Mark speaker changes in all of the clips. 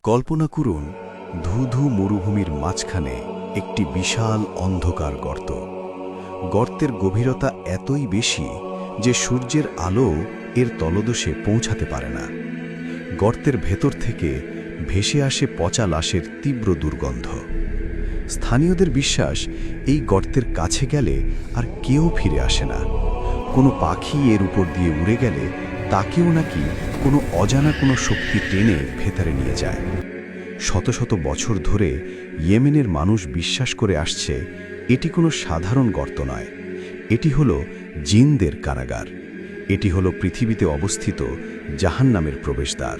Speaker 1: কল্পনা করুন ধূ মরুভূমির মাঝখানে একটি বিশাল অন্ধকার গর্ত। গর্তের গভীরতা এতই বেশি যে সূর্যের আলো এর তলদেশে পৌঁছাতে পারে না। গর্তের ভেতর থেকে ভেসে আসে পচা লাশের তীব্র দুর্গন্ধ। স্থানীয়দের বিশ্বাস, এই গর্তের কাছে গেলে আর কেউ ফিরে আসে না। কোনো পাখি এর উপর দিয়ে উড়ে গেলে তাকেও নাকি কোনো অজানা কোনো শক্তি টেনে ভেতরে নিয়ে যায়। শত শত বছর ধরে ইয়েমেনের মানুষ বিশ্বাস করে আসছে এটি কোনো সাধারণ গর্ত নয়, এটি হলো জিনদের কারাগার। এটি হলো পৃথিবীতে অবস্থিত জাহান্নামের প্রবেশদ্বার।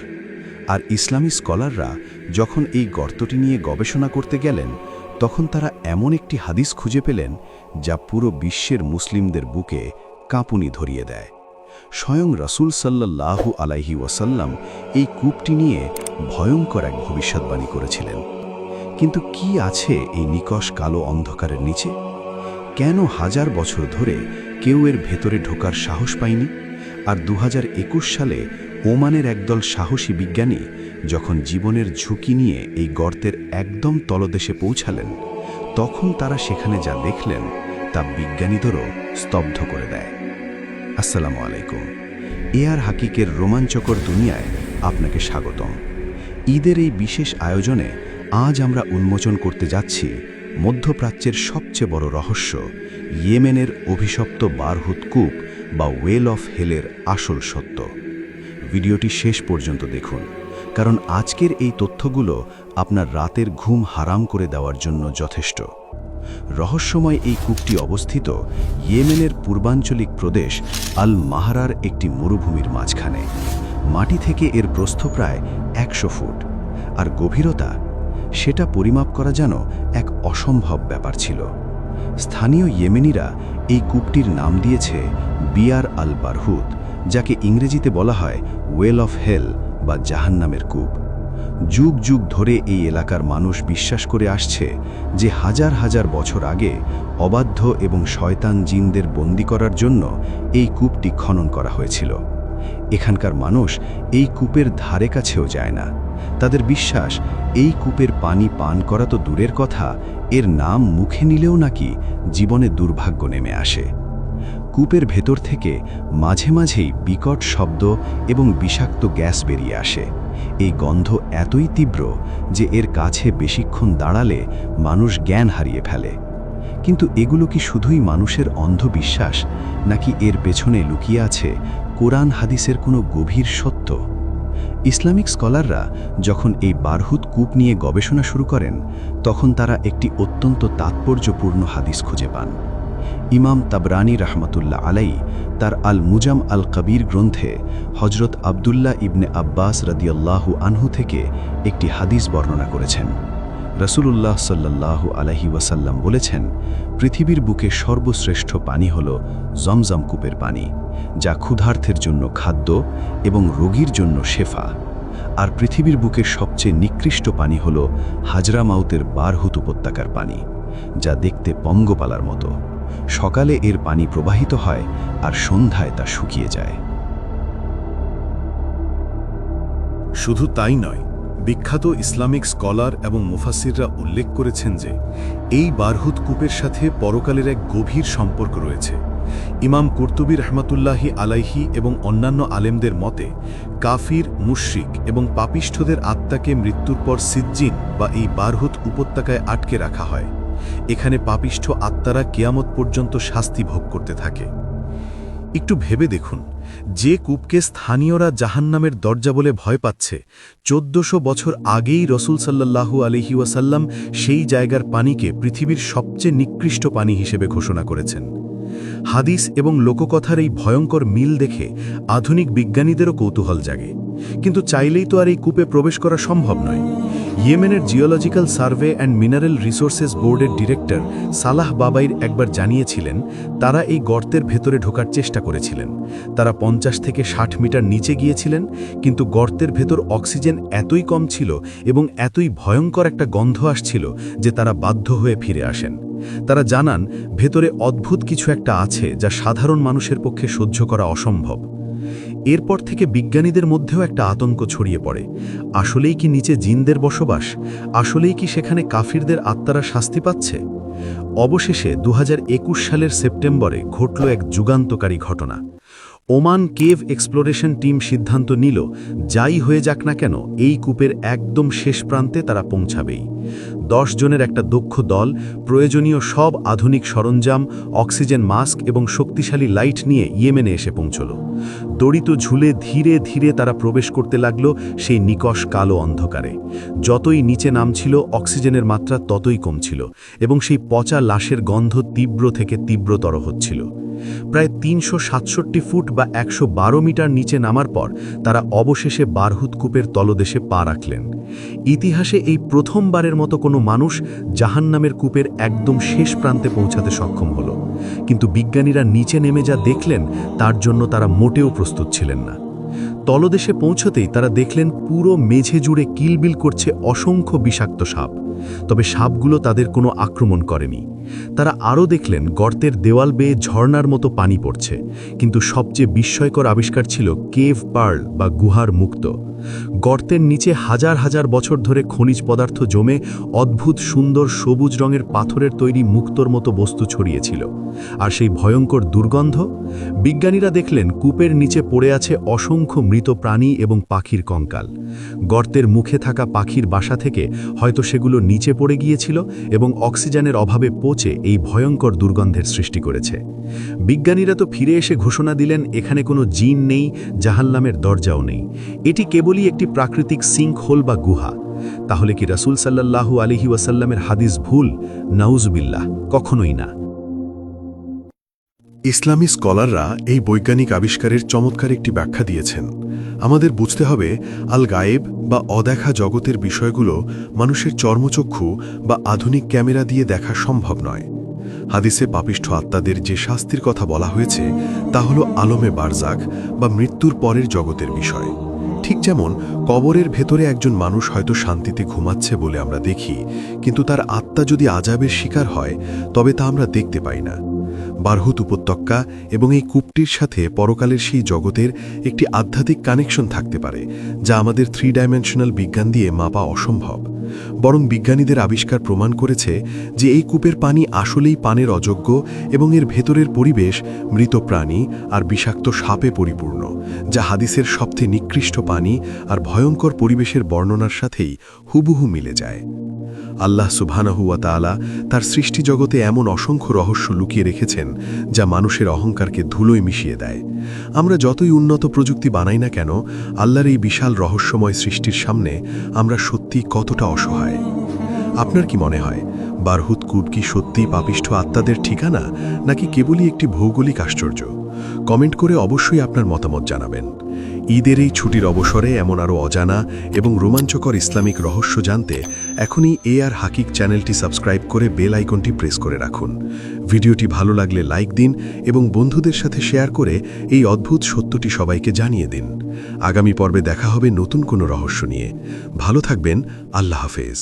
Speaker 1: আর ইসলামী স্কলাররা যখন এই গর্তটি নিয়ে গবেষণা করতে গেলেন, তখন তারা এমন একটি হাদিস খুঁজে পেলেন যা পুরো বিশ্বের মুসলিমদের বুকে কাঁপুনি ধরিয়ে দেয়। স্বয়ং রাসূল সাল্লাল্লাহু আলাইহি ওয়াসাল্লাম এই কূপটি নিয়ে ভয়ঙ্কর এক ভবিষ্যদ্বাণী করেছিলেন। কিন্তু কি আছে এই নিকষ কালো অন্ধকারের নিচে? কেন হাজার বছর ধরে কেউ এর ভেতরে ঢোকার সাহস পায়নি? আর 2021 সালে ওমানের একদল সাহসী বিজ্ঞানী যখন জীবনের ঝুঁকি নিয়ে এই গর্তের একদম তলদেশে পৌঁছালেন, তখন তারা সেখানে যা দেখলেন তা বিজ্ঞানীদেরও স্তব্ধ করে দেয়। আসসালামু আলাইকুম। এআর হাকিকের রোমাঞ্চকর দুনিয়ায় আপনাকে স্বাগতম। ঈদের এই বিশেষ আয়োজনে আজ আমরা উন্মোচন করতে যাচ্ছি মধ্যপ্রাচ্যের সবচেয়ে বড় রহস্য, ইয়েমেনের অভিশপ্ত বারহুত কূপ বা ওয়েল অফ হেলের আসল সত্য। ভিডিওটি শেষ পর্যন্ত দেখুন, কারণ আজকের এই তথ্যগুলো আপনার রাতের ঘুম হারাম করে দেওয়ার জন্য যথেষ্ট। রহস্যময় এই কূপটি অবস্থিত ইয়েমেনের পূর্বাঞ্চলিক প্রদেশ আল মাহরার একটি মরুভূমির মাঝখানে। মাটি থেকে এর প্রস্থ প্রায় 100 ফুট, আর গভীরতা, সেটা পরিমাপ করা যেন এক অসম্ভব ব্যাপার ছিল। স্থানীয় ইয়েমেনিরা এই কূপটির নাম দিয়েছে বিয়ার আল বারহুত, যাকে ইংরেজিতে বলা হয় ওয়েল অফ হেল বা জাহান্নামের কূপ। যুগ যুগ ধরে এই এলাকার মানুষ বিশ্বাস করে আসছে যে হাজার হাজার বছর আগে অবাধ্য এবং শয়তান জিনদের বন্দী করার জন্য এই কূপটি খনন করা হয়েছিল। এখানকার মানুষ এই কূপের ধারে কাছেও যায় না। তাদের বিশ্বাস, এই কূপের পানি পান করা তো দূরের কথা, এর নাম মুখে নিলেও নাকি জীবনে দুর্ভাগ্য নেমে আসে। কূপের ভেতর থেকে মাঝে মাঝেই বিকট শব্দ এবং বিষাক্ত গ্যাস বেরিয়ে আসে। এই গন্ধ এতই তীব্র যে এর কাছে বেশিক্ষণ দাঁড়ালে মানুষ জ্ঞান হারিয়ে ফেলে। কিন্তু এগুলো কি শুধুই মানুষের অন্ধবিশ্বাস, নাকি এর পেছনে লুকিয়ে আছে কোরআন হাদিসের কোনো গভীর সত্য? ইসলামিক স্কলাররা যখন এই বারহুত কূপ নিয়ে গবেষণা শুরু করেন, তখন তারা একটি অত্যন্ত তাৎপর্যপূর্ণ হাদিস খুঁজে পান। ইমাম তাবরানী রাহমাতুল্লাহ আলাইহি তার আল মুজাম আল কবির গ্রন্থে হজরত আবদুল্লাহ ইবনে আব্বাস রাদিয়াল্লাহু আনহু থেকে একটি হাদিস বর্ণনা করেছেন। রাসূলুল্লাহ সাল্লাল্লাহু আলাইহি ওয়াসাল্লাম বলেছেন, পৃথিবীর বুকে সর্বশ্রেষ্ঠ পানি হল জমজম কূপের পানি, যা ক্ষুধার্তের জন্য খাদ্য এবং রোগীর জন্য শেফা। আর পৃথিবীর বুকের সবচেয়ে নিকৃষ্ট পানি হল হাজরামাউতের বারহুত উপত্যকার পানি, যা দেখতে পঙ্গপালার মতো। সকালে এর পানি প্রবাহিত হয় আর সন্ধ্যায় তা শুকিয়ে যায়।
Speaker 2: শুধু তাই নয়, বিখ্যাত ইসলামিক স্কলার এবং মুফাসসিররা উল্লেখ করেছেন যে এই বারহুত কূপের সাথে পরকালের এক গভীর সম্পর্ক রয়েছে। ইমাম কুরতুবী রহমাতুল্লাহি আলাইহি এবং অন্যান্য আলেমদের মতে, কাফির, মুশরিক এবং পাপিষ্ঠদের আত্মাকে মৃত্যুর পর সিজ্জিন বা এই বারহুত উপত্যকায় আটকে রাখা হয়। এখানে পাপিষ্ঠ আত্মারা কিয়ামত পর্যন্ত শাস্তি ভোগ করতে থাকে। একটু ভেবে দেখুন, যে কূপকে স্থানীয়রা জাহান্নামের দরজা বলে ভয় পাচ্ছে, 1400 বছর আগেই রাসূল সাল্লাল্লাহু আলাইহি ওয়াসাল্লাম সেই জায়গার পানিকে পৃথিবীর সবচেয়ে নিকৃষ্ট পানি হিসেবে ঘোষণা করেছেন। হাদিস এবং লোককথার এই ভয়ঙ্কর মিল দেখে আধুনিক বিজ্ঞানীদেরও কৌতূহল জাগে। কিন্তু চাইলেই তো আর এই কূপে প্রবেশ করা সম্ভব নয়। ইয়েমেনের geological survey and mineral resources বোর্ডের ডিরেক্টর সালাহ বাবাইর একবার জানিয়েছিলেন, তারা এই গর্তের ভেতরে ঢোকার চেষ্টা করেছিলেন। তারা 50 থেকে 60 মিটার নিচে গিয়েছিলেন, কিন্তু গর্তের ভেতর অক্সিজেন এতই কম ছিল এবং এতই ভয়ঙ্কর একটা গন্ধ আসছিল যে তারা বাধ্য হয়ে ফিরে আসেন। তারা জানান, ভেতরে অদ্ভুত কিছু একটা আছে যা সাধারণ মানুষের পক্ষে সহ্য করা অসম্ভব। এরপর থেকে বিজ্ঞানীদের মধ্যেও একটা আতঙ্ক ছড়িয়ে পড়ে। আসলেই কি নিচে জিনদের বসবাস? আসলেই কি সেখানে কাফিরদের আত্মারা শাস্তি পাচ্ছে? অবশেষে 2021 সালের সেপ্টেম্বরে ঘটল এক যুগান্তকারী ঘটনা। ওমান কেভ এক্সপ্লোরেশন টিম সিদ্ধান্ত নিল, যাই হয়ে যাক না কেন এই কূপের একদম শেষ প্রান্তে তারা পৌঁছাবেই। 10 জনের একটা দক্ষ দল প্রয়োজনীয় সব আধুনিক সরঞ্জাম, অক্সিজেন মাস্ক এবং শক্তিশালী লাইট নিয়ে ইয়েমেনে এসে পৌঁছল। দড়িত ঝুলে ধীরে ধীরে তারা প্রবেশ করতে লাগল সেই নিকষ কালো অন্ধকারে। যতই নিচে নামছিল অক্সিজেনের মাত্রা ততই কমছিল এবং সেই পচা লাশের গন্ধ তীব্র থেকে তীব্রতর হচ্ছিল। প্রায় 367 ফুট বা 112 মিটার নিচে নামার পর তারা অবশেষে বারহুত কূপের তলদেশে পা রাখলেন। ইতিহাসে এই প্রথমবারের মতো কোনো মানুষ জাহান্নামের কূপের একদম শেষ প্রান্তে পৌঁছাতে সক্ষম হল। কিন্তু বিজ্ঞানীরা নিচে নেমে যা দেখলেন তার জন্য তারা মোটেও প্রস্তুত ছিলেন না। তলদেশে পৌঁছতেই তারা দেখলেন পুরো মেঝে জুড়ে কিলবিল করছে অসংখ্য বিষাক্ত সাপ। তবে সাপগুলো তাদের কোনো আক্রমণ করেনি। তারা আরও দেখলেন গর্তের দেওয়াল বেয়ে ঝর্ণার মতো পানি পড়ছে, কিন্তু সবচেয়ে বিস্ময়কর আবিষ্কার ছিল কেভ পার্ল বা গুহার মুক্ত। গর্তের নিচে হাজার হাজার বছর ধরে খনিজ পদার্থ জমে অদ্ভুত সুন্দর সবুজ রঙের পাথরের তৈরি মুক্তোর মতো বস্তু ছড়িয়েছিল। আর সেই ভয়ঙ্কর দুর্গন্ধ? বিজ্ঞানীরা দেখলেন কূপের নিচে পড়ে আছে অসংখ্য মৃত প্রাণী এবং পাখির কঙ্কাল। গর্তের মুখে থাকা পাখির বাসা থেকে হয়তো সেগুলো নিচে পড়ে গিয়েছিল এবং অক্সিজেনের অভাবে পচে এই ভয়ঙ্কর দুর্গন্ধের সৃষ্টি করেছে। বিজ্ঞানীরা তো ফিরে এসে ঘোষণা দিলেন এখানে কোনো জিন নেই, জাহান্নামের দরজাও নেই। এটি কেবলই একটি প্রাকৃতিক সিঙ্ক হোল বা গুহা। তাহলে কি রাসূল সাল্লাল্লাহু আলাইহি ওয়াসাল্লামের হাদিস ভুল? নাউজুবিল্লাহ, কখনোই না।
Speaker 3: ইসলামী স্কলাররা এই বৈজ্ঞানিক আবিষ্কারের চমৎকার একটি ব্যাখ্যা দিয়েছেন। আমাদের বুঝতে হবে আল গায়েব বা অদেখা জগতের বিষয়গুলো মানুষের চর্মচক্ষু বা আধুনিক ক্যামেরা দিয়ে দেখা সম্ভব নয়। হাদিসে পাপিষ্ঠ আত্মাদের যে শাস্তির কথা বলা হয়েছে তা হল আলমে বারজাখ বা মৃত্যুর পরের জগতের বিষয়। ঠিক যেমন কবরের ভেতরে একজন মানুষ হয়তো শান্তিতে ঘুমাচ্ছে বলে আমরা দেখি, কিন্তু তার আত্মা যদি আযাবের শিকার হয় তবে তা আমরা দেখতে পাই না। বারহুত উপত্যকা এবং এই কূপটির সাথে পরকালের সেই জগতের একটি আধ্যাত্মিক কানেকশন থাকতে পারে, যা আমাদের 3 ডাইমেনশনাল বিজ্ঞান দিয়ে মাপা অসম্ভব। বরং বিজ্ঞানীদের আবিষ্কার প্রমাণ করেছে যে এই কূপের পানি আসলেই পানের অযোগ্য এবং এর ভেতরের পরিবেশ মৃত প্রাণী আর বিষাক্ত সাপে পরিপূর্ণ, যা হাদিসের সবচেয়ে নিকৃষ্ট পানি আর ভয়ঙ্কর পরিবেশের বর্ণনার সাথেই হুবহু মিলে যায়। আল্লাহ সুবহানাহু ওয়া তাআলা তার সৃষ্টি জগতে এমন অসংখ্য রহস্য লুকিয়ে রেখেছেন যা মানুষের অহংকারকে ধুলোয় মিশিয়ে দেয়। আমরা যতই উন্নত প্রযুক্তি বানাই না কেন, আল্লাহর এই বিশাল রহস্যময় সৃষ্টির সামনে আমরা সত্যি কতটা অসহায়। আপনার কি মনে হয় বারহুত কূপ কি সত্যিই পাপিষ্ঠ আত্মাদের ঠিকানা, নাকি কেবলই একটি ভৌগোলিক আশ্চর্য? কমেন্ট করে অবশ্যই আপনার মতামত জানাবেন। ঈদের এই ছুটির অবসরে এমন আরও অজানা এবং রোমাঞ্চকর ইসলামিক রহস্য জানতে এখনই AR হাকিক চ্যানেলটি সাবস্ক্রাইব করে বেল আইকনটি প্রেস করে রাখুন। ভিডিওটি ভালো লাগলে লাইক দিন এবং বন্ধুদের সাথে শেয়ার করে এই অদ্ভুত সত্যটি সবাইকে জানিয়ে দিন। আগামী পর্বে দেখা হবে নতুন কোনো রহস্য নিয়ে। ভালো থাকবেন। আল্লাহ হাফেজ।